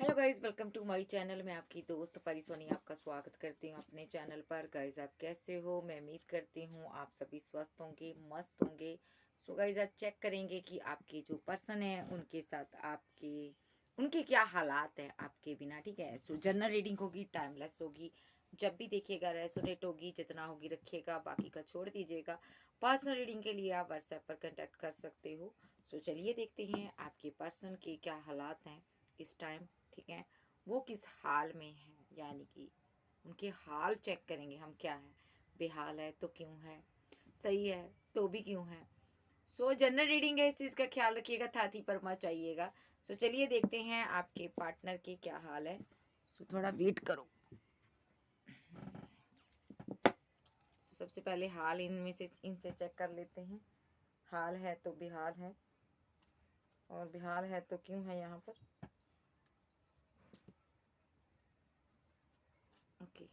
Hello guys, welcome to my channel. मैं आपकी दोस्त परिसोनी आपका स्वागत करती हूँ अपने चैनल पर। गाइस, आप कैसे हो? मैं उम्मीद करती हूँ आप सभी स्वस्थ होंगे, मस्त होंगे। सो गाइस, आज चेक करेंगे कि आपके जो पर्सन है उनके साथ आपके उनके क्या हालात हैं आपके बिना। ठीक है, सो जनरल रीडिंग होगी, टाइमलेस होगी। जब भी देखिएगा रेसोनेट होगी, जितना होगी रखिएगा, बाकी का छोड़ दीजिएगा। पर्सनल रीडिंग के लिए आप व्हाट्सएप पर कांटेक्ट कर सकते हो। सो चलिए देखते हैं आपके पर्सन के क्या हालात हैं इस टाइम। ठीक है, वो किस हाल में है, यानी कि उनके हाल चेक करेंगे हम। क्या है, बेहाल है तो क्यों है, सही है तो भी क्यों है। सो जनरल रीडिंग है, इस चीज़ का ख्याल रखिएगा, थाती पर मत चाहिएगा। सो चलिए देखते हैं आपके पार्टनर के क्या हाल है। सो थोड़ा वेट करो। सबसे पहले हाल इनसे चेक कर लेते हैं। हाल है तो बेहाल है, और बेहाल है तो क्यों है यहाँ पर। ओके,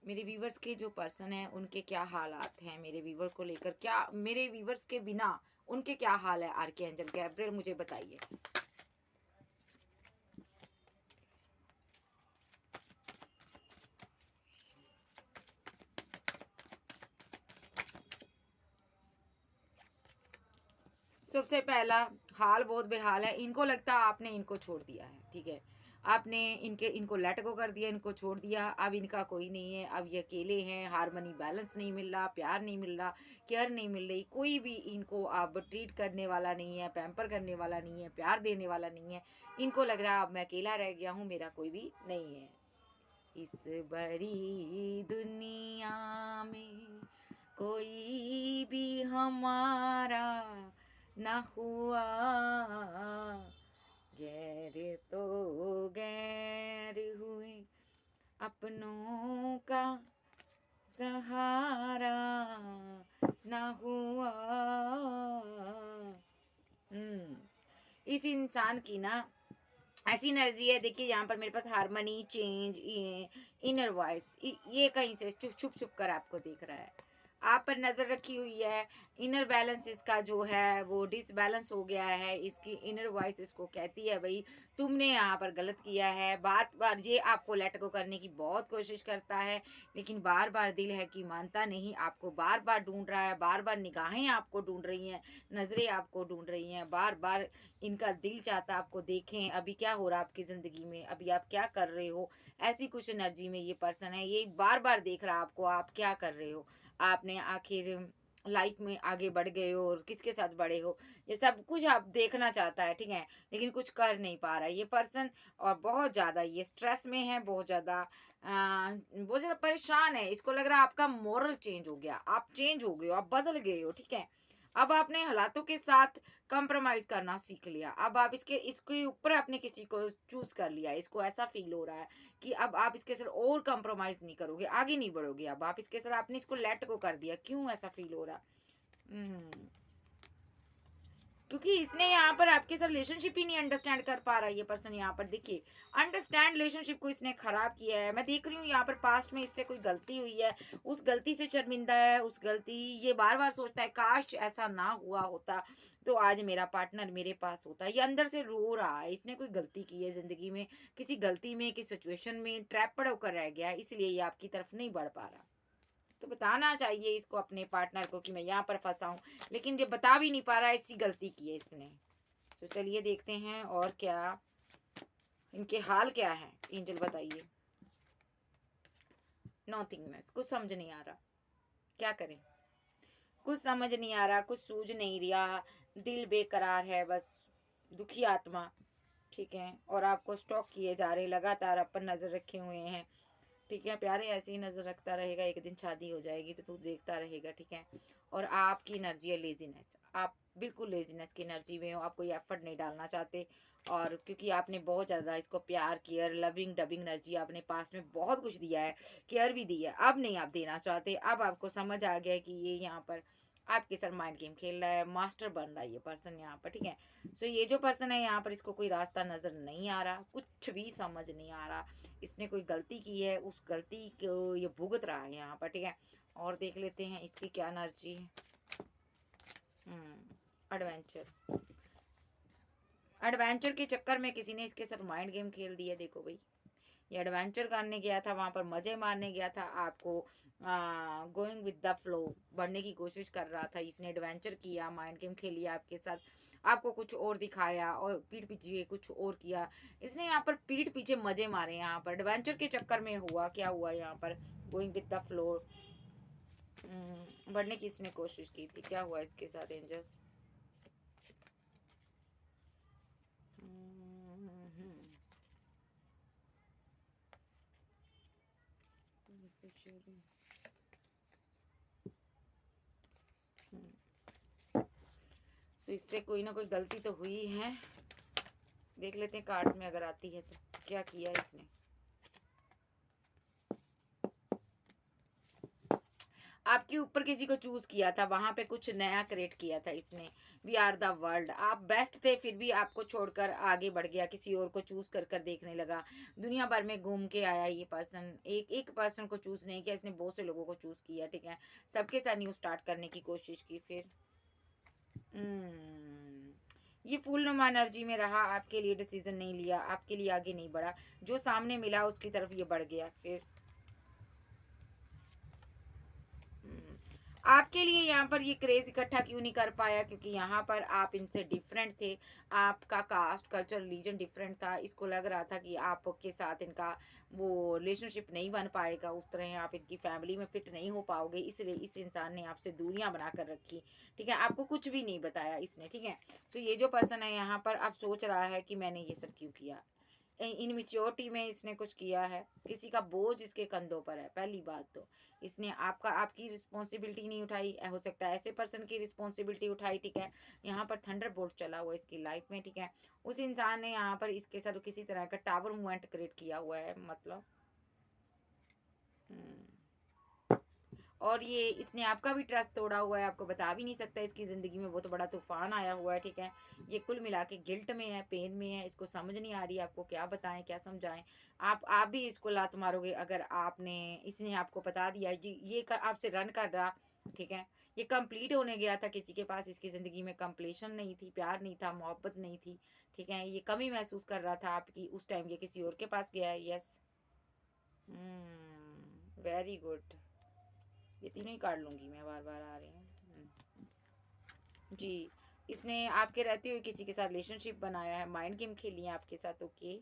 मेरे व्यूवर्स के जो पर्सन है उनके क्या हालात हैं, मेरे व्यूवर को लेकर, क्या मेरे व्यूवर्स के बिना उनके क्या हाल है। आर्कएंजल गैब्रियल मुझे बताइए। सबसे पहला, हाल बहुत बेहाल है। इनको लगता है आपने इनको छोड़ दिया है। ठीक है, आपने इनको लेट गो कर दिया, इनको छोड़ दिया। अब इनका कोई नहीं है, अब ये अकेले हैं। हारमोनी बैलेंस नहीं मिल रहा, प्यार नहीं मिल रहा, केयर नहीं मिल रही। कोई भी इनको अब ट्रीट करने वाला नहीं है, पैम्पर करने वाला नहीं है, प्यार देने वाला नहीं है। इनको लग रहा है अब मैं अकेला रह गया हूँ, मेरा कोई भी नहीं है इस बड़ी दुनिया में। कोई भी हमारा ना हुआ, गैर तो गैर हुए, अपनों का सहारा ना हुआ। इस इंसान की ना ऐसी एनर्जी है। देखिए यहाँ पर मेरे पास हारमनी, चेंज, ये इनर वॉइस, ये कहीं से छुप छुप छुप कर आपको देख रहा है, आप पर नज़र रखी हुई है। इनर बैलेंस इसका जो है वो डिसबैलेंस हो गया है। इसकी इनर वॉइस इसको कहती है भाई तुमने यहाँ पर गलत किया है। बार बार ये आपको लेट गो करने की बहुत कोशिश करता है, लेकिन बार बार दिल है कि मानता नहीं। आपको बार बार ढूंढ रहा है, बार बार निगाहें आपको ढूंढ रही हैं, नज़रें आपको ढूंढ रही हैं। बार बार इनका दिल चाहता आपको देखें, अभी क्या हो रहा है आपकी ज़िंदगी में, अभी आप क्या कर रहे हो। ऐसी कुछ एनर्जी में ये पर्सन है, ये बार बार देख रहा है आपको, आप क्या कर रहे हो, आपने आखिर लाइफ में आगे बढ़ गए हो और किसके साथ बढ़े हो। ये सब कुछ आप देखना चाहता है। ठीक है, लेकिन कुछ कर नहीं पा रहा है ये पर्सन, और बहुत ज़्यादा ये स्ट्रेस में है, बहुत ज़्यादा परेशान है। इसको लग रहा है आपका मोरल चेंज हो गया, आप चेंज हो गए हो, आप बदल गए हो। ठीक है, अब आपने हालातों के साथ कंप्रोमाइज करना सीख लिया। अब आप इसके ऊपर आपने किसी को चूज कर लिया। इसको ऐसा फील हो रहा है कि अब आप इसके साथ और कंप्रोमाइज नहीं करोगे, आगे नहीं बढ़ोगे। अब आप इसके साथ आपने इसको लेट को कर दिया। क्यों ऐसा फील हो रहा? हम्म क्योंकि इसने यहाँ पर आपके साथ रिलेशनशिप ही नहीं अंडरस्टैंड कर पा रहा है ये पर्सन। यहाँ पर देखिए, अंडरस्टैंड रिलेशनशिप को इसने खराब किया है। मैं देख रही हूँ यहाँ पर पास्ट में इससे कोई गलती हुई है, उस गलती से शर्मिंदा है। उस गलती ये बार बार सोचता है काश ऐसा ना हुआ होता तो आज मेरा पार्टनर मेरे पास होता। ये अंदर से रो रहा है, इसने कोई गलती की है जिंदगी में, किसी गलती में, किसी सिचुएशन में ट्रैप पड़ होकर रह गया है, इसलिए ये आपकी तरफ नहीं बढ़ पा रहा। तो बताना चाहिए इसको, अपने पार्टनर को, कि मैं यहाँ पर फंसा हूँ, लेकिन जब बता भी नहीं पा रहा है, इसी गलती की है इसने। तो चलिए देखते हैं और क्या इनके हाल क्या है। एंजल बताइए। नॉथिंगनेस, कुछ समझ नहीं आ रहा, क्या करें, कुछ समझ नहीं आ रहा, कुछ सूझ नहीं रहा। दिल बेकरार है, बस दुखी आत्मा। ठीक है, और आपको स्टॉक किए जा रहे, लगातार आप पर नज़र रखे हुए हैं। ठीक है प्यारे, ऐसे ही नज़र रखता रहेगा, एक दिन शादी हो जाएगी तो तू देखता रहेगा। ठीक है, और आपकी एनर्जी है लेजीनेस, आप बिल्कुल लेजीनेस की एनर्जी में हो, आप कोई एफर्ट नहीं डालना चाहते। और क्योंकि आपने बहुत ज़्यादा इसको प्यार, केयर, लविंग डबिंग एनर्जी आपने पास में बहुत कुछ दिया है, केयर भी दी है, अब नहीं आप देना चाहते। अब आपको समझ आ गया है कि ये यहाँ पर आपके साथ माइंड गेम खेल रहा है, मास्टर बन रहा है ये पर्सन यहाँ पर। ठीक है, सो ये जो पर्सन है यहाँ पर, इसको कोई रास्ता नज़र नहीं आ रहा, कुछ भी समझ नहीं आ रहा। इसने कोई गलती की है, उस गलती को ये भुगत रहा है यहाँ पर। ठीक है, और देख लेते हैं इसकी क्या एनर्जी है। एडवेंचर, एडवेंचर के चक्कर में किसी ने इसके साथ माइंड गेम खेल दिया। देखो भाई, ये एडवेंचर करने गया था, वहां पर मजे मारने गया था, आपको गोइंग विद द फ्लो बढ़ने की कोशिश कर रहा था। इसने एडवेंचर किया, माइंड गेम खेली आपके साथ, आपको कुछ और दिखाया और पीठ पीछे कुछ और किया। इसने यहाँ पर पीठ पीछे मजे मारे। यहाँ पर एडवेंचर के चक्कर में हुआ क्या हुआ, यहाँ पर गोइंग विद द फ्लो बढ़ने की इसने कोशिश की थी। क्या हुआ इसके साथ एंजल? सो इससे कोई ना कोई गलती तो हुई है। देख लेते हैं कार्ड्स में अगर आती है तो क्या किया इसने। आपके ऊपर किसी को चूज किया था, वहां पे कुछ नया क्रिएट किया था इसने। वी आर द वर्ल्ड, आप बेस्ट थे फिर भी आपको छोड़कर आगे बढ़ गया, किसी और को चूज कर कर देखने लगा। दुनिया भर में घूम के आया ये पर्सन, एक एक पर्सन को चूज नहीं किया इसने, बहुत से लोगों को चूज किया। ठीक है, सबके साथ न्यू स्टार्ट करने की कोशिश की। फिर ये फुल नुमा एनर्जी में रहा, आपके लिए डिसीजन नहीं लिया, आपके लिए आगे नहीं बढ़ा, जो सामने मिला उसकी तरफ ये बढ़ गया। फिर आपके लिए यहाँ पर ये क्रेज इकट्ठा क्यों नहीं कर पाया, क्योंकि यहाँ पर आप इनसे डिफरेंट थे, आपका कास्ट कल्चर रिलीजन डिफरेंट था। इसको लग रहा था कि आपके साथ इनका वो रिलेशनशिप नहीं बन पाएगा, उस तरह आप इनकी फैमिली में फिट नहीं हो पाओगे, इसलिए इस इंसान ने आपसे दूरियां बना कर रखी। ठीक है, आपको कुछ भी नहीं बताया इसने। ठीक है, तो ये जो पर्सन है यहाँ पर अब सोच रहा है कि मैंने ये सब क्यों किया। इनमेच्योरिटी में इसने कुछ किया है, किसी का बोझ इसके कंधों पर है। पहली बात तो इसने आपकी रिस्पॉन्सिबिलिटी नहीं उठाई, हो सकता है ऐसे पर्सन की रिस्पॉन्सिबिलिटी उठाई। ठीक है, यहाँ पर थंडर बोल्ट चला हुआ इसकी लाइफ में। ठीक है, उस इंसान ने यहाँ पर इसके साथ किसी तरह का टावर मूवमेंट क्रिएट किया हुआ है, मतलब और ये इसने आपका भी ट्रस्ट तोड़ा हुआ है, आपको बता भी नहीं सकता। इसकी ज़िंदगी में बहुत बड़ा तूफान आया हुआ है। ठीक है, ये कुल मिला के गिल्ट में है, पेन में है, इसको समझ नहीं आ रही आपको क्या बताएं क्या समझाएं। आप भी इसको लात मारोगे अगर आपने इसने आपको बता दिया जी ये आपसे रन कर रहा। ठीक है, ये कंप्लीट होने गया था किसी के पास, इसकी ज़िंदगी में कंप्लीशन नहीं थी, प्यार नहीं था, मोहब्बत नहीं थी। ठीक है, ये कमी महसूस कर रहा था आपकी, उस टाइम ये किसी और के पास गया है। Yes, very good. ये तीनों ही काट लूंगी मैं, बार बार आ रहे हैं। जी, इसने आपके रहते हुए किसी के साथ रिलेशनशिप बनाया है, माइंड गेम खेली है आपके साथ। ओके,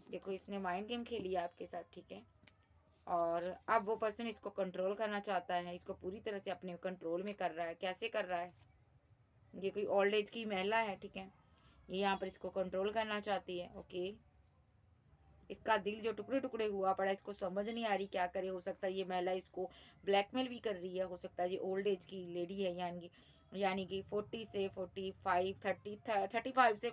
देखो इसने माइंड गेम खेली है आपके साथ। ठीक है, और अब वो पर्सन इसको कंट्रोल करना चाहता है, इसको पूरी तरह से अपने कंट्रोल में कर रहा है। कैसे कर रहा है, ये कोई ओल्ड एज की महिला है। ठीक है, ये यहाँ पर इसको कंट्रोल करना चाहती है। ओके, इसका दिल जो टुकड़े टुकड़े हुआ पड़ा, इसको समझ नहीं आ रही क्या करे। हो सकता है ये महिला इसको ब्लैकमेल भी कर रही है, हो सकता है ये ओल्ड एज की लेडी है, यानी कि 40 से 45, 35 से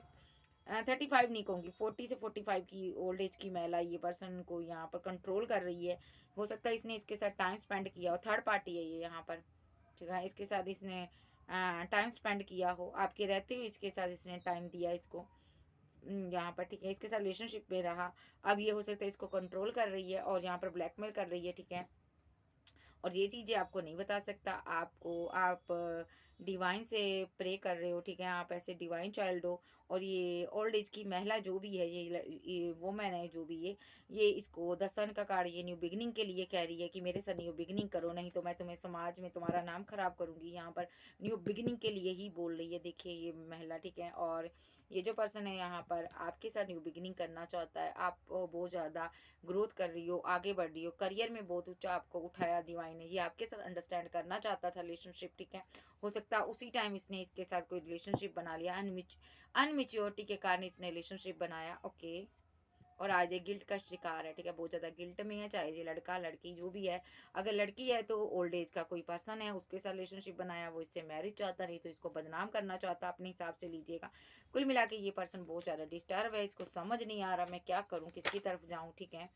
35 नहीं कहूँगी, 40 से 45 की ओल्ड एज की महिला ये पर्सन को यहाँ पर कंट्रोल कर रही है। हो सकता है इसने इसके साथ टाइम स्पेंड किया हो, थर्ड पार्टी है ये यहाँ पर। ठीक है, इसके साथ इसने टाइम स्पेंड किया हो, आपके रहते हुए इसके साथ इसने टाइम दिया इसको यहाँ पर। ठीक है, इसके साथ रिलेशनशिप में रहा। अब ये हो सकता है इसको कंट्रोल कर रही है और यहाँ पर ब्लैकमेल कर रही है। ठीक है, और ये चीज़ें आपको नहीं बता सकता। आप डिवाइन से प्रे कर रहे हो। ठीक है, आप ऐसे डिवाइन चाइल्ड हो। और ये ओल्ड एज की महिला जो भी है, ये वोमेन है जो भी ये इसको द सन का कार्ड, ये न्यू बिगिनिंग के लिए कह रही है कि मेरे साथ न्यू बिगिनिंग करो, नहीं तो मैं तुम्हें समाज में तुम्हारा नाम खराब करूंगी। यहाँ पर न्यू बिगिनिंग के लिए ही बोल रही है, देखिए ये महिला। ठीक है, और ये जो पर्सन है यहाँ पर आपके साथ न्यू बिगिनिंग करना चाहता है। आप बहुत ज़्यादा ग्रोथ कर रही हो, आगे बढ़ रही हो, करियर में बहुत ऊंचा आपको उठाया डिवाइन ने, ये आपके साथ अंडरस्टैंड करना चाहता था रिलेशनशिप। ठीक है, हो सकता है उसी टाइम इसने इसके साथ कोई रिलेशनशिप बना लिया, अनमिच्योरिटी के कारण इसने रिलेशनशिप बनाया। ओके, और आज ये गिल्ट का शिकार है। ठीक है, बहुत ज़्यादा गिल्ट में है, चाहे ये लड़का लड़की जो भी है। अगर लड़की है तो ओल्ड एज का कोई पर्सन है, उसके साथ रिलेशनशिप बनाया, वो इससे मैरिज चाहता, नहीं तो इसको बदनाम करना चाहता, अपने हिसाब से लीजिएगा। कुल मिला के ये पर्सन बहुत ज़्यादा डिस्टर्ब है, इसको समझ नहीं आ रहा मैं क्या करूँ, किसकी तरफ जाऊँ। ठीक है,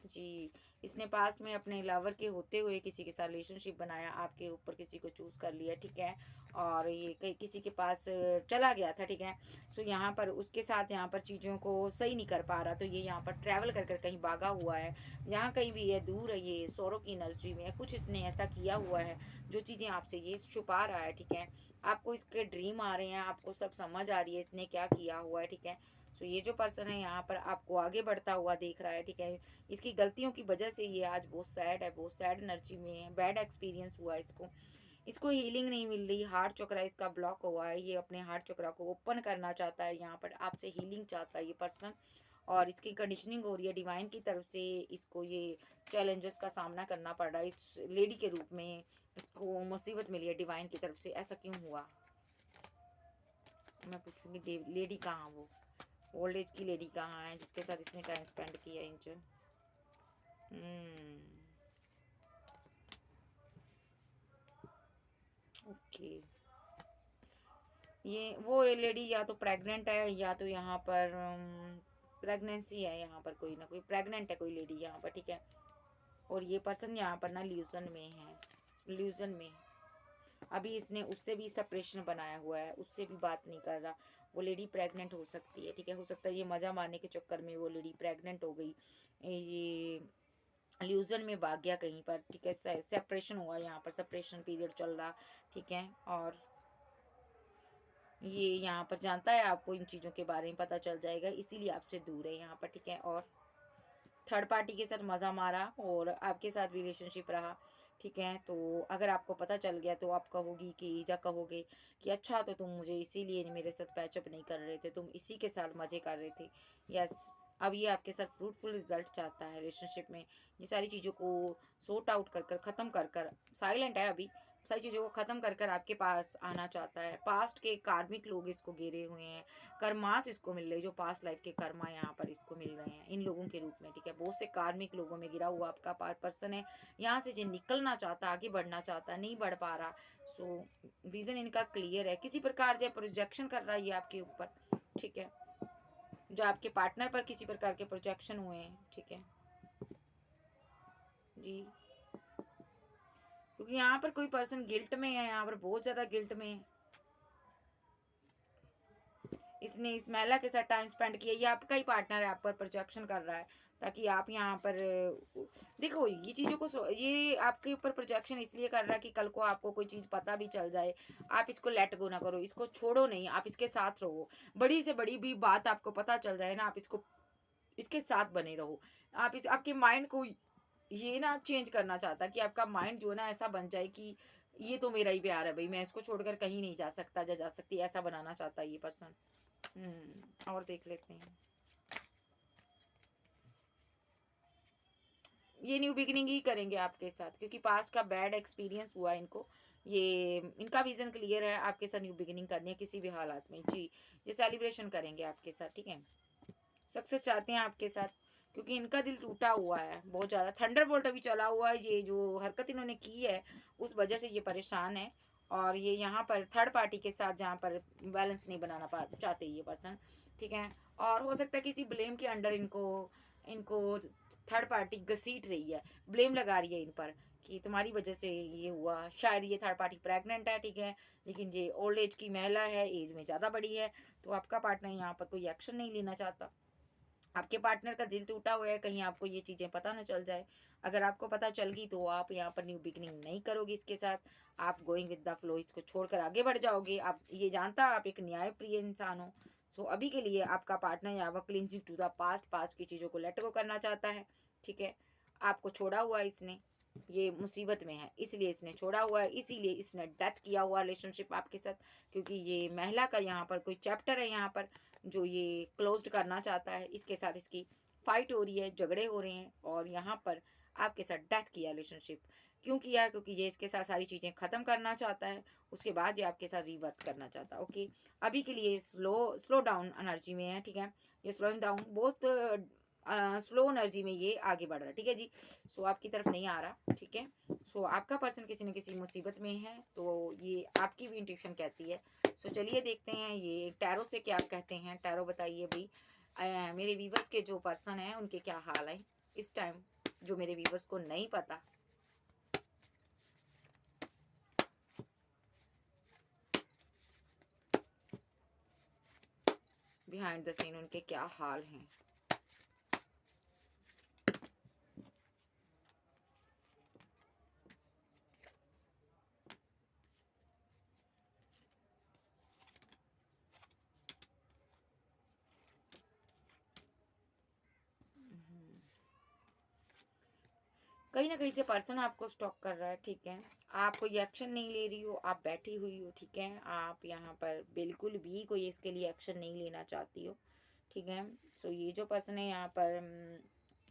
जी, इसने पास्ट में अपने लवर के होते हुए किसी के साथ रिलेशनशिप बनाया, आपके ऊपर किसी को चूज कर लिया, ठीक है, और ये कहीं किसी के पास चला गया था, ठीक है। सो यहाँ पर उसके साथ यहाँ पर चीज़ों को सही नहीं कर पा रहा, तो ये यहाँ पर ट्रैवल कर कर कहीं भागा हुआ है, यहाँ कहीं भी ये दूर है, ये सौरों की एनर्जी में कुछ इसने ऐसा किया हुआ है जो चीज़ें आपसे ये छुपा रहा है, ठीक है। आपको इसके ड्रीम आ रहे हैं, आपको सब समझ आ रही है इसने क्या किया हुआ है, ठीक है। सो ये जो पर्सन है यहाँ पर आपको आगे बढ़ता हुआ देख रहा है, ठीक है। इसकी गलतियों की वजह से ये आज बहुत सैड है, बहुत सैड एनर्जी में है, बैड एक्सपीरियंस हुआ इसको। इसको हीलिंग नहीं मिल रही, हार्ट चक्रा इसका ब्लॉक हुआ है, ये अपने हार्ट चक्रा को ओपन करना चाहता है, यहाँ पर आपसे हीलिंग चाहता है ये पर्सन, और इसकी कंडीशनिंग हो रही है डिवाइन की तरफ से, इसको ये चैलेंजेस का सामना करना पड़ रहा है, इस लेडी के रूप में इसको मुसीबत मिली है डिवाइन की तरफ से। ऐसा क्यों हुआ, मैं पूछूंगी लेडी कहाँ, वो ओल्ड एज की लेडी कहाँ है जिसके साथ इसने टाइम स्पेंड किया इंजन। ओके, ये वो लेडी या तो प्रेग्नेंट है या तो यहाँ पर प्रेगनेंसी है, यहाँ पर कोई ना कोई प्रेग्नेंट है कोई लेडी यहाँ पर, ठीक है। और ये पर्सन यहाँ पर ना ल्यूजन में है, ल्यूजन में अभी इसने उससे भी सेपरेशन बनाया हुआ है, उससे भी बात नहीं कर रहा। वो लेडी प्रेग्नेंट हो सकती है, ठीक है, हो सकता है ये मज़ा मारने के चक्कर में वो लेडी प्रेग्नेंट हो गई, ये ल्यूजन में भाग गया कहीं पर, ठीक है। सेपरेशन हुआ यहाँ पर, सेपरेशन पीरियड चल रहा, ठीक है। और ये यहाँ पर जानता है, आपको इन चीज़ों के बारे में पता चल जाएगा, इसीलिए आपसे दूर है यहाँ पर, ठीक है। और थर्ड पार्टी के साथ मज़ा मारा और आपके साथ भी रिलेशनशिप रहा, ठीक है। तो अगर आपको पता चल गया तो आप कहोगी कि या कहोगे कि अच्छा तो तुम मुझे इसीलिए मेरे साथ पैचअप नहीं कर रहे थे, तुम इसी के साथ मज़े कर रहे थे। यस, अब ये आपके साथ फ्रूटफुल रिजल्ट चाहता है रिलेशनशिप में, ये सारी चीज़ों को सॉर्ट आउट कर कर ख़त्म कर कर, साइलेंट है अभी, सारी चीज़ों को ख़त्म कर कर आपके पास आना चाहता है। पास्ट के कार्मिक लोग इसको घेरे हुए हैं, कर्मास इसको मिल रहे, जो पास्ट लाइफ के कर्मा यहाँ पर इसको मिल रहे हैं इन लोगों के रूप में, ठीक है। बहुत से कार्मिक लोगों में गिरा हुआ आपका पर्सन है, यहाँ से जो निकलना चाहता, आगे बढ़ना चाहता, नहीं बढ़ पा रहा। सो विजन इनका क्लियर है, किसी प्रकार से प्रोजेक्शन कर रहा है ये आपके ऊपर, ठीक है, जो आपके पार्टनर पर किसी प्रकार के प्रोजेक्शन हुए हैं, ठीक है जी। क्योंकि यहाँ पर कोई पर्सन गिल्ट में है, यहाँ पर बहुत ज़्यादा गिल्ट में है, इसने इस महिला के साथ टाइम स्पेंड किया, ये आपका ही पार्टनर है, आप पर प्रोजेक्शन कर रहा है ताकि आप यहाँ पर देखो ये चीज़ों को ये आपके ऊपर प्रोजेक्शन इसलिए कर रहा है कि कल को आपको कोई चीज़ पता भी चल जाए, आप इसको लेट गो ना करो, इसको छोड़ो नहीं, आप इसके साथ रहो, बड़ी से बड़ी भी बात आपको पता चल जाए ना, आप इसको इसके साथ बने रहो। आप इस आपके माइंड को ये ना चेंज करना चाहता कि आपका माइंड जो है ना ऐसा बन जाए कि ये तो मेरा ही प्यार है भाई, मैं इसको छोड़कर कहीं नहीं जा सकता या जा सकती, ऐसा बनाना चाहता है ये पर्सन। और देख लेते हैं, ये न्यू बिगिनिंग ही करेंगे आपके साथ क्योंकि पास्ट का बैड एक्सपीरियंस हुआ इनको, ये इनका विजन क्लियर है, आपके साथ न्यू बिगिनिंग करनी है किसी भी हालात में जी, ये सेलिब्रेशन करेंगे आपके साथ, ठीक है। सक्सेस चाहते हैं आपके साथ क्योंकि इनका दिल टूटा हुआ है बहुत ज़्यादा, थंडरबोल्ट अभी चला हुआ है, ये जो हरकत इन्होंने की है उस वजह से ये परेशान है, और ये यहाँ पर थर्ड पार्टी के साथ जहाँ पर बैलेंस नहीं बनाना चाहते ये पर्सन, ठीक है। और हो सकता है किसी ब्लेम के अंडर इनको इनको थर्ड पार्टी घसीट रही है, ब्लेम लगा रही है इन पर कि तुम्हारी वजह से ये हुआ, शायद ये थर्ड पार्टी प्रेग्नेंट है, ठीक है, लेकिन ये ओल्ड एज की महिला है, एज में ज़्यादा बड़ी है, तो आपका पार्टनर यहाँ पर कोई एक्शन नहीं लेना चाहता, आपके पार्टनर का दिल टूटा हुआ है, कहीं आपको ये चीज़ें पता ना चल जाए, अगर आपको पता चल गई तो आप यहाँ पर न्यू बिगनिंग नहीं करोगे इसके साथ, आप गोइंग विद द फ्लो, इसको छोड़कर आगे बढ़ जाओगे, आप ये जानता आप एक न्यायप्रिय इंसान हो। सो अभी के लिए आपका पार्टनर यहाँ पर clinging to the past, past की चीज़ों को लेट गो करना चाहता है, ठीक है। आपको छोड़ा हुआ है इसने, ये मुसीबत में है इसलिए इसने छोड़ा हुआ है, इसीलिए इसने डेथ किया हुआ रिलेशनशिप आपके साथ, क्योंकि ये महिला का यहाँ पर कोई चैप्टर है यहाँ पर जो ये क्लोज्ड करना चाहता है, इसके साथ इसकी फाइट हो रही है, झगड़े हो रहे हैं, और यहाँ पर आपके साथ डेथ किया रिलेशनशिप क्यों किया, क्योंकि ये इसके साथ सारी चीज़ें ख़त्म करना चाहता है, उसके बाद ये आपके साथ रिवर्ट करना चाहता है। ओके, अभी के लिए स्लो डाउन एनर्जी में है, ठीक है, ये स्लोइंग डाउन बहुत स्लो एनर्जी में ये आगे बढ़ रहा है, ठीक है जी। सो आपकी तरफ नहीं आ रहा, ठीक है। सो आपका पर्सन किसी न किसी मुसीबत में है, तो ये आपकी भी इंट्यूशन कहती है। सो चलिए देखते हैं ये टैरो से क्या कहते हैं, टैरो बताइए भाई मेरे व्यूवर्स के जो पर्सन हैं उनके क्या हाल है इस टाइम, जो मेरे व्यूवर्स को नहीं पता। बिहाइंड द सीन उनके क्या हाल हैं। कहीं ना कहीं से पर्सन आपको स्टॉक कर रहा है, ठीक है। आप कोई एक्शन नहीं ले रही हो, आप बैठी हुई हो, ठीक है। आप यहाँ पर बिल्कुल भी कोई इसके लिए एक्शन नहीं लेना चाहती हो, ठीक है। सो ये जो पर्सन है यहाँ पर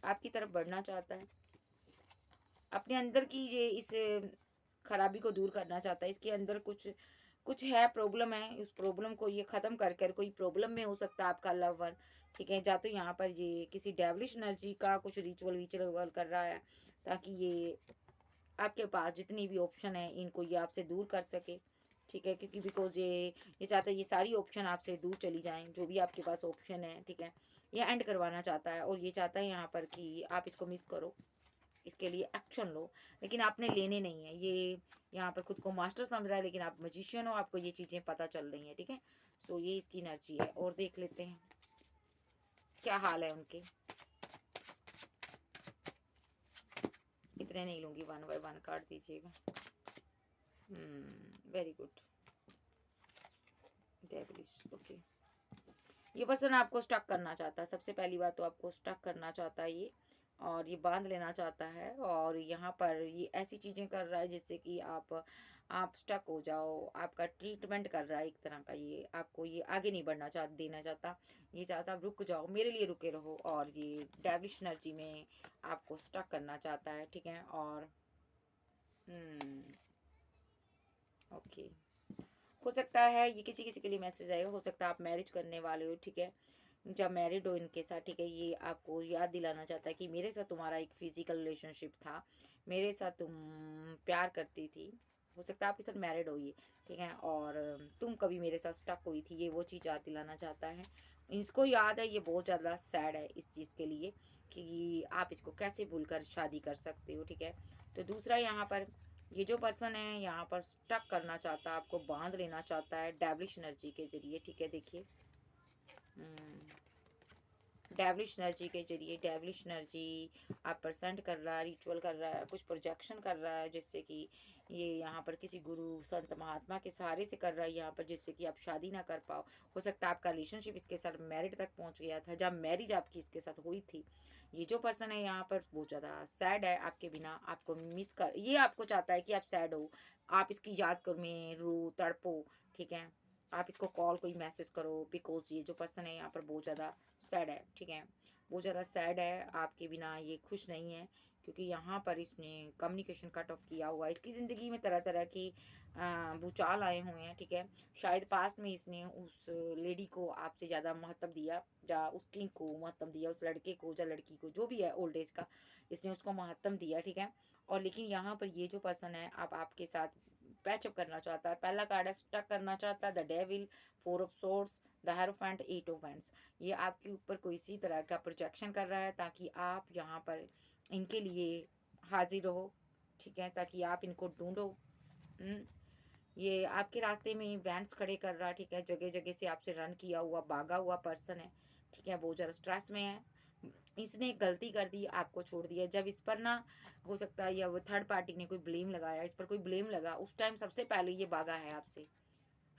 आपकी तरफ बढ़ना चाहता है, अपने अंदर की ये इस खराबी को दूर करना चाहता है। इसके अंदर कुछ कुछ है, प्रॉब्लम है। उस प्रॉब्लम को ये ख़त्म कर कर, कोई प्रॉब्लम में हो सकता है आपका लव वन, ठीक है। या तो यहाँ पर ये किसी डेविलिश एनर्जी का कुछ रिचुअल विचुअल कर रहा है, ताकि ये आपके पास जितनी भी ऑप्शन है इनको ये आपसे दूर कर सके, ठीक है। क्योंकि बिकॉज ये चाहता है ये सारी ऑप्शन आपसे दूर चली जाएं, जो भी आपके पास ऑप्शन है, ठीक है। ये एंड करवाना चाहता है, और ये चाहता है यहाँ पर कि आप इसको मिस करो, इसके लिए एक्शन लो, लेकिन आपने लेने नहीं है। ये यहाँ पर खुद को मास्टर समझ रहा है, लेकिन आप मजिशियन हो, आपको ये चीज़ें पता चल रही हैं, ठीक है। सो ये इसकी एनर्जी है। और देख लेते हैं क्या हाल है उनके। इतने नहीं लूँगी, 1 बाय 1 कार्ड दीजिएगा। Very good. Devilish, okay. ये पर्सन आपको स्टक करना चाहता है। सबसे पहली बात तो आपको स्टक करना चाहता है ये, और ये बांध लेना चाहता है, और यहाँ पर ये ऐसी चीज़ें कर रहा है जिससे कि आप स्टक हो जाओ। आपका ट्रीटमेंट कर रहा है एक तरह का। ये आपको ये आगे नहीं बढ़ना देना चाहता। ये चाहता आप रुक जाओ, मेरे लिए रुके रहो, और ये डेविलिश एनर्जी में आपको स्टक करना चाहता है, ठीक है। और ओके, हो सकता है ये किसी किसी के लिए मैसेज आएगा। हो सकता है आप मैरिज करने वाले हो, ठीक है। जब मैरिड हो इनके साथ, ठीक है, ये आपको याद दिलाना चाहता है कि मेरे साथ तुम्हारा एक फिजिकल रिलेशनशिप था, मेरे साथ तुम प्यार करती थी। हो सकता है आपके साथ मैरिड हो ये, ठीक है, और तुम कभी मेरे साथ स्टक हुई थी, ये वो चीज़ याद दिलाना चाहता है। इसको याद है, ये बहुत ज़्यादा सैड है इस चीज़ के लिए कि आप इसको कैसे भूलकर शादी कर सकते हो, ठीक है। तो दूसरा यहाँ पर ये जो पर्सन है यहाँ पर स्टक करना चाहता है, आपको बांध लेना चाहता है डेविलिश एनर्जी के जरिए, ठीक है। देखिए, डेविलिश एनर्जी के जरिए, डेविलिश एनर्जी आप पर सेंड कर रहा है, रिचुअल कर रहा है, कुछ प्रोजेक्शन कर रहा है, जिससे कि ये यहाँ पर किसी गुरु संत महात्मा के सहारे से कर रहा है यहाँ पर, जिससे कि आप शादी ना कर पाओ। हो सकता है आपका रिलेशनशिप इसके साथ मैरिड तक पहुँच गया था, जब मैरिज आपकी इसके साथ हुई थी। ये जो पर्सन है यहाँ पर बहुत ज़्यादा सैड है आपके बिना, आपको मिस कर, ये आपको चाहता है कि आप सैड हो, आप इसकी याद कर में रो तड़पो, ठीक है। आप इसको कॉल कोई मैसेज करो, बिकॉज ये जो पर्सन है यहाँ पर बहुत ज़्यादा सैड है, ठीक है। बहुत ज़्यादा सैड है आपके बिना, ये खुश नहीं है, क्योंकि यहाँ पर इसने कम्युनिकेशन कट ऑफ किया हुआ है। इसकी ज़िंदगी में तरह तरह की भूचाल आए हुए हैं, ठीक है। शायद पास्ट में इसने उस लेडी को आपसे ज़्यादा महत्व दिया, या उसकी को महत्व दिया, उस लड़के को या लड़की को, जो भी है ओल्ड एज का, इसने उसको महत्व दिया, ठीक है। और लेकिन यहाँ पर ये जो पर्सन है अब आपके साथ पैचअप करना चाहता है। पहला कार्ड है स्टक करना चाहता है, the devil, 4 of swords, the hierophant, 8 of wands. ये आपके ऊपर कोई इसी तरह का प्रोजेक्शन कर रहा है, ताकि आप यहाँ पर इनके लिए हाजिर रहो, ठीक है, ताकि आप इनको ढूंढो। ये आपके रास्ते में वैंड्स खड़े कर रहा है, ठीक है। जगह जगह से आपसे रन किया हुआ, भागा हुआ पर्सन है, ठीक है। बहुत ज़्यादा स्ट्रेस में है। इसने एक गलती कर दी, आपको छोड़ दिया। जब इस पर ना, हो सकता है या वो थर्ड पार्टी ने कोई ब्लेम लगाया, इस पर कोई ब्लेम लगा, उस टाइम सबसे पहले ये भागा है आपसे,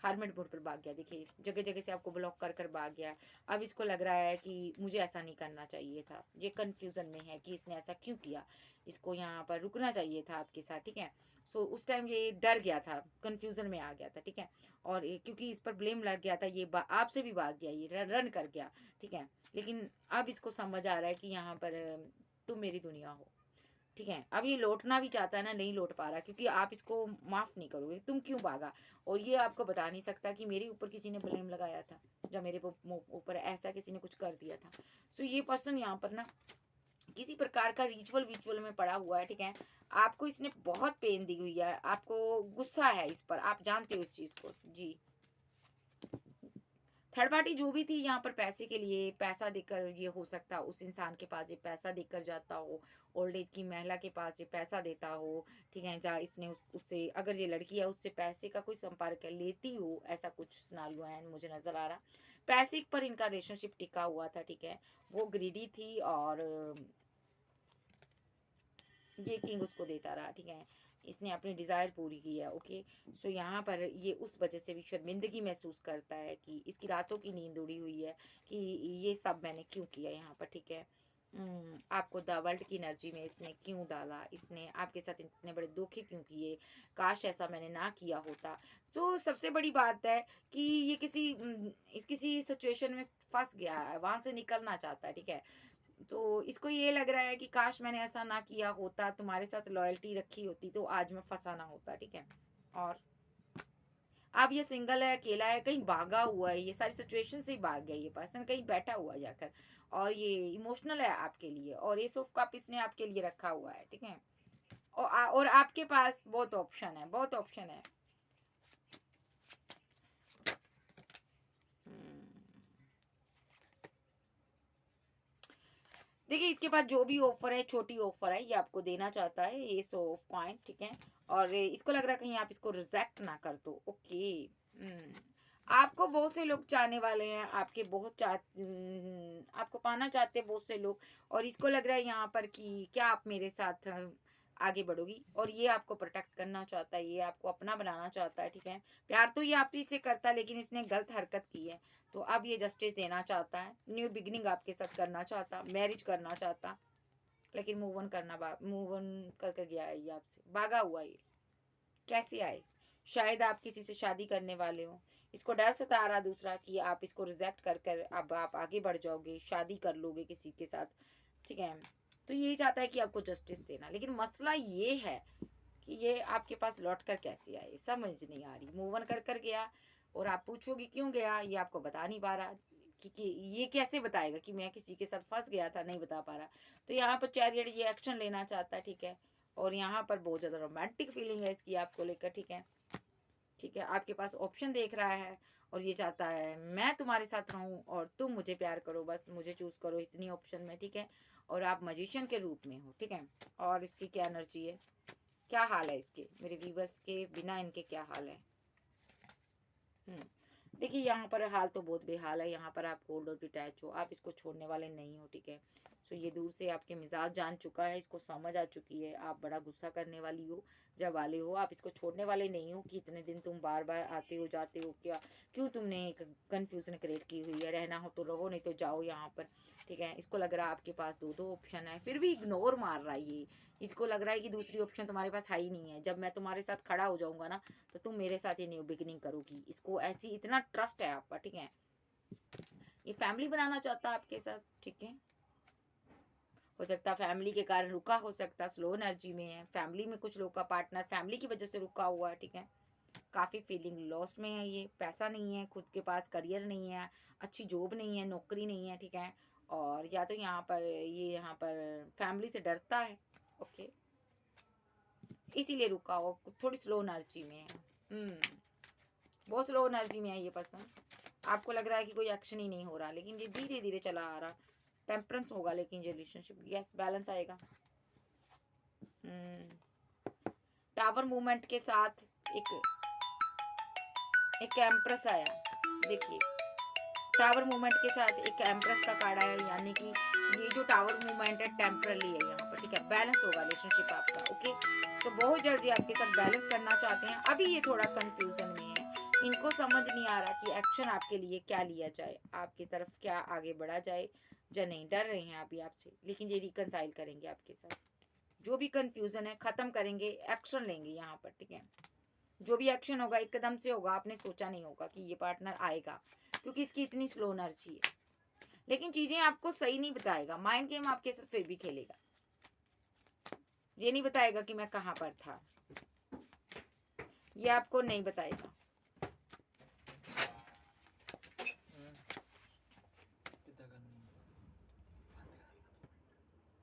हारमेट बोर्ड पर भाग गया। देखिए, जगह जगह से आपको ब्लॉक कर कर भाग गया। अब इसको लग रहा है कि मुझे ऐसा नहीं करना चाहिए था। ये कंफ्यूजन में है कि इसने ऐसा क्यों किया, इसको यहाँ पर रुकना चाहिए था आपके साथ, ठीक है। सो उस टाइम ये डर गया था, कंफ्यूजन में आ गया था, ठीक है। और क्योंकि इस पर ब्लेम लग गया था, ये आपसे भी भाग गया, ये रन कर गया, ठीक है। लेकिन अब इसको समझ आ रहा है कि यहाँ पर तुम मेरी दुनिया हो, ठीक है। अब ये लौटना भी चाहता है ना, नहीं लौट पा रहा, क्योंकि आप इसको माफ़ नहीं करोगे। तुम क्यों भागा, और ये आपको बता नहीं सकता कि मेरे ऊपर किसी ने ब्लेम लगाया था, या मेरे ऊपर ऐसा किसी ने कुछ कर दिया था। सो ये पर्सन यहाँ पर ना किसी प्रकार का रिचुअल विचुअल में पड़ा हुआ है, ठीक है। आपको इसने बहुत पेन दी हुई है, आपको गुस्सा है इस पर, आप जानते हो इस चीज़ को जी। थर्ड पार्टी जो भी थी यहाँ पर पैसे के लिए, पैसा देकर ये हो सकता है उस इंसान के पास ये पैसा देकर जाता हो, ओल्ड एज की महिला के पास ये पैसा देता हो, ठीक है, जहाँ इसने उससे, अगर ये लड़की है उससे पैसे का कोई संपर्क लेती हो, ऐसा कुछ सिनारियो है मुझे नज़र आ रहा। पैसे पर इनका रिलेशनशिप टिका हुआ था, ठीक है, वो ग्रीडी थी और ये किंग उसको देता रहा, ठीक है, इसने अपनी डिज़ायर पूरी की है। ओके, सो यहाँ पर ये उस वजह से भी शर्मिंदगी महसूस करता है कि इसकी रातों की नींद उड़ी हुई है कि ये सब मैंने क्यों किया यहाँ पर, ठीक है। आपको द वर्ल्ड की एनर्जी में इसने क्यों डाला, इसने आपके साथ इतने बड़े धोखे क्यों किए, काश ऐसा मैंने ना किया होता। सो सबसे बड़ी बात है कि ये किसी सिचुएशन में फंस गया है, वहाँ से निकलना चाहता है, ठीक है। तो इसको ये लग रहा है कि काश मैंने ऐसा ना किया होता, तुम्हारे साथ लॉयल्टी रखी होती तो आज मैं फंसा ना होता, ठीक है। और अब ये सिंगल है, अकेला है, कहीं भागा हुआ है, ये सारी सिचुएशन से ही भाग गया ये पर्सन, कहीं बैठा हुआ जाकर, और ये इमोशनल है आपके लिए, और ये ऑफ कप इसने आपके लिए रखा हुआ है, ठीक है। और आपके पास बहुत ऑप्शन है, बहुत ऑप्शन है। देखिए इसके पास जो भी ऑफर है, छोटी ऑफर है, ये आपको देना चाहता है, ये 100 कॉइन, ठीक है। और इसको लग रहा है कहीं आप इसको रिजेक्ट ना कर दो। ओके, आपको बहुत से लोग चाहने वाले हैं, आपको पाना चाहते हैं बहुत से लोग, और इसको लग रहा है यहाँ पर कि क्या आप मेरे साथ आगे बढ़ोगी, और ये आपको प्रोटेक्ट करना चाहता है, ये आपको अपना बनाना चाहता है, ठीक है। प्यार तो ये आप ही से करता है, लेकिन इसने गलत हरकत की है, तो अब ये जस्टिस देना चाहता है, न्यू बिगिनिंग आपके साथ करना चाहता, मैरिज करना चाहता, लेकिन मूव ऑन करके गया है ये आपसे, भागा हुआ ये। कैसे आए? शायद आप किसी से शादी करने वाले हो, इसको डर सता रहा दूसरा कि आप इसको रिजेक्ट कर कर अब आप आगे बढ़ जाओगे, शादी कर लोगे किसी के साथ, ठीक है। तो यही चाहता है कि आपको जस्टिस देना, लेकिन मसला ये है कि ये आपके पास लौट कर कैसे आए, समझ नहीं आ रही। मूव ऑन कर कर गया, और आप पूछोगे क्यों गया, ये आपको बता नहीं पा रहा कि ये कैसे बताएगा कि मैं किसी के साथ फंस गया था, नहीं बता पा रहा। तो यहाँ पर चैरियट ये एक्शन लेना चाहता है, ठीक है, और यहाँ पर बहुत ज़्यादा रोमांटिक फीलिंग है इसकी आपको लेकर, ठीक है, ठीक है। आपके पास ऑप्शन देख रहा है, और ये चाहता है मैं तुम्हारे साथ रहूं और तुम मुझे प्यार करो, बस मुझे चूज करो, इतनी ऑप्शन में, ठीक है। और आप मजिशियन के रूप में हो, ठीक है। और इसकी क्या एनर्जी है, क्या हाल है इसके, मेरे व्यूवर्स के बिना इनके क्या हाल है। देखिए यहाँ पर हाल तो बहुत बेहाल है, यहाँ पर आप कोल्ड और डिटैच हो, आप इसको छोड़ने वाले नहीं हो, ठीक है। सो ये दूर से आपके मिजाज जान चुका है, इसको समझ आ चुकी है, आप बड़ा गुस्सा करने वाली हो जब वाले हो, आप इसको छोड़ने वाले नहीं हो कि इतने दिन तुम बार बार आते हो जाते हो, क्या क्यों तुमने एक कन्फ्यूजन क्रिएट की हुई है, रहना हो तो रहो, नहीं तो जाओ यहाँ पर, ठीक है। इसको लग रहा है आपके पास दो ऑप्शन है, फिर भी इग्नोर मार रहा है ये, इसको लग रहा है कि दूसरी ऑप्शन तुम्हारे पास है ही नहीं है, जब मैं तुम्हारे साथ खड़ा हो जाऊंगा ना तो तुम मेरे साथ ही न्यू बिगिनिंग करोगी, इसको ऐसी इतना ट्रस्ट है आप पर, ठीक है। ये फैमिली बनाना चाहता है आपके साथ, ठीक है। हो सकता है फैमिली के कारण रुका, हो सकता स्लो एनर्जी में है, फैमिली में कुछ लोग का पार्टनर फैमिली की वजह से रुका हुआ है, ठीक है। काफ़ी फीलिंग लॉस में है ये, पैसा नहीं है खुद के पास, करियर नहीं है, अच्छी जॉब नहीं है, नौकरी नहीं है, ठीक है। और या तो यहाँ पर फैमिली से डरता है, ओके, इसीलिए रुका हो, थोड़ी स्लो एनर्जी में है। बहुत स्लो एनर्जी में है ये पर्सन, आपको लग रहा है कि कोई एक्शन ही नहीं हो रहा, लेकिन ये धीरे धीरे चला आ रहा, टेम्परेंस होगा, लेकिन ये रिलेशनशिप, यस, बैलेंस आएगा। टावर मूवमेंट के साथ एक एम्प्रेस आया, देखिए टावर मूवमेंट के साथ एक एम्प्रेस का कार्ड आया, यानी कि ये जो टावर मूवमेंट है टेम्परली है यहाँ पर, ठीक है। बैलेंस होगा रिलेशनशिप आपका, ओके। तो बहुत जल्दी आपके साथ बैलेंस करना चाहते हैं, अभी ये थोड़ा कंफ्यूजन में है, इनको समझ नहीं आ रहा कि एक्शन आपके लिए क्या लिया जाए, आपकी तरफ क्या आगे बढ़ा जाए या नहीं, डर रहे हैं अभी आपसे, लेकिन ये रिकनसाइल करेंगे आपके साथ, जो भी कंफ्यूजन है खत्म करेंगे, एक्शन लेंगे यहाँ पर, ठीक है। जो भी एक्शन होगा एकदम से होगा, आपने सोचा नहीं होगा कि ये पार्टनर आएगा, क्योंकि इसकी इतनी स्लो एनर्जी है, लेकिन चीजें आपको सही नहीं बताएगा, माइंड गेम आपके साथ फिर भी खेलेगा, ये नहीं बताएगा कि मैं कहाँ पर था, ये आपको नहीं बताएगा।